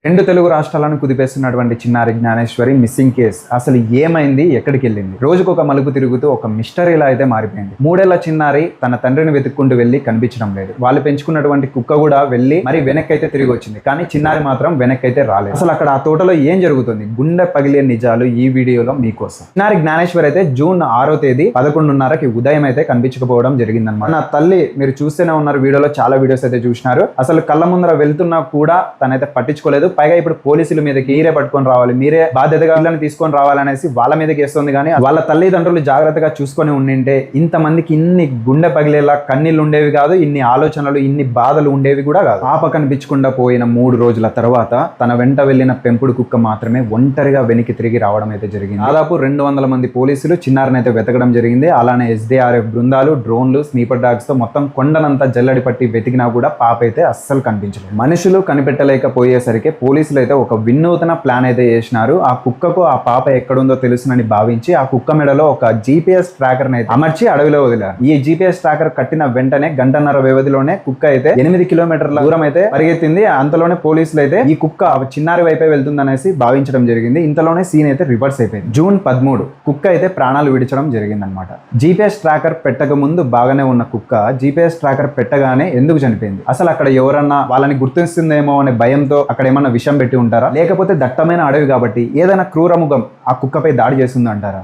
రెండు తెలుగు రాష్ట్రాలను కుదిపేస్తున్నటువంటి చిన్నారి జ్ఞానేశ్వరి మిస్సింగ్ కేస్ అసలు ఏమైంది, ఎక్కడికి వెళ్ళింది, రోజుకొక మలుపు తిరుగుతూ ఒక మిస్టరీలా అయితే మారిపోయింది. 3 ఏళ్ల చిన్నారి తన తండ్రిని వెతుక్కుంటూ వెళ్ళి కనిపించడం లేదు. వాళ్ళు పెంచుకున్నటువంటి కుక్క కూడా వెళ్ళి మరి వెనక్కి అయితే తిరిగి వచ్చింది, కానీ చిన్నారి మాత్రం వెనక్కి అయితే రాలేదు. అసలు అక్కడ ఆ తోటలో ఏం జరుగుతుంది, గుండె పగిలే నిజాలు ఈ వీడియోలో మీకోసం. చిన్నారి జ్ఞానేశ్వరి అయితే జూన్ 6వ తేదీ 11:30కి ఉదయం అయితే కనిపించకపోవడం జరిగిందన్నమాట. నా తల్లి మీరు చూస్తూనే ఉన్నారు, వీడియోలో చాలా వీడియోస్ అయితే చూసినారు. అసలు కళ్ళ ముందర వెళ్తున్నా కూడా తనైతే పట్టించుకోలేదు. పైగా ఇప్పుడు పోలీసుల మీదకి మీరే పట్టుకొని రావాలి, మీరే బాధ్యతగా పిల్లల్ని తీసుకొని రావాలనేసి వాళ్ళ మీదకి వేస్తుంది. కానీ వాళ్ళ తల్లిదండ్రులు జాగ్రత్తగా చూసుకొని ఉండింటే ఇంతమందికి ఇన్ని గుండె పగిలేలా కన్నీళ్ళు ఉండేవి కాదు, ఇన్ని ఆలోచనలు ఇన్ని బాధలు ఉండేవి కూడా కాదు. పాప కనిపించకుండా పోయిన 3 రోజుల తర్వాత తన వెంట వెళ్లిన పెంపుడు కుక్క మాత్రమే ఒంటరిగా వెనక్కి తిరిగి రావడం అయితే జరిగింది. దాదాపు 200 మంది పోలీసులు చిన్నారిని అయితే వెతకడం జరిగింది. అలానే SDRF బృందాలు, డ్రోన్లు, స్నీపర్ డాగ్స్ తో మొత్తం కొండనంతా జల్లడి పట్టి వెతికినా కూడా పాప అయితే అస్సలు కనిపించలేదు. మనుషులు కనిపెట్టలేకపోయేసరికి పోలీసులు అయితే ఒక వినూతన ప్లాన్ అయితే చేసినారు. ఆ కుక్కకు ఆ పాప ఎక్కడుందో తెలుసునని భావించి ఆ కుక్క మెడలో ఒక GPS ట్రాకర్ అయితే అమర్చి అడవిలో వదిలారు. ఈ GPS ట్రాకర్ కట్టిన వెంటనే 1.5 వ్యవధిలోనే కుక్క అయితే 8 కిలోమీటర్ల దూరం అయితే పరిగెత్తింది. అంతలోనే పోలీసులు అయితే ఈ కుక్క చిన్నారి వైపే వెళ్తుందనేసి భావించడం జరిగింది. ఇంతలోనే సీన్ అయితే రివర్స్ అయిపోయింది. జూన్ 13 కుక్క అయితే ప్రాణాలు విడిచడం జరిగిందనమాట. GPS ట్రాకర్ పెట్టక ముందు బాగానే ఉన్న కుక్క GPS ట్రాకర్ పెట్టగానే ఎందుకు చనిపోయింది? అసలు అక్కడ ఎవరన్నా వాళ్ళని గుర్తిస్తుందేమో అనే భయంతో అక్కడ ఏమన్నా విషం పెట్టి ఉంటారా, లేకపోతే దట్టమైన అడవి కాబట్టి ఏదైనా క్రూరముఖం ఆ కుక్కపై దాడి చేస్తుంది అంటారా?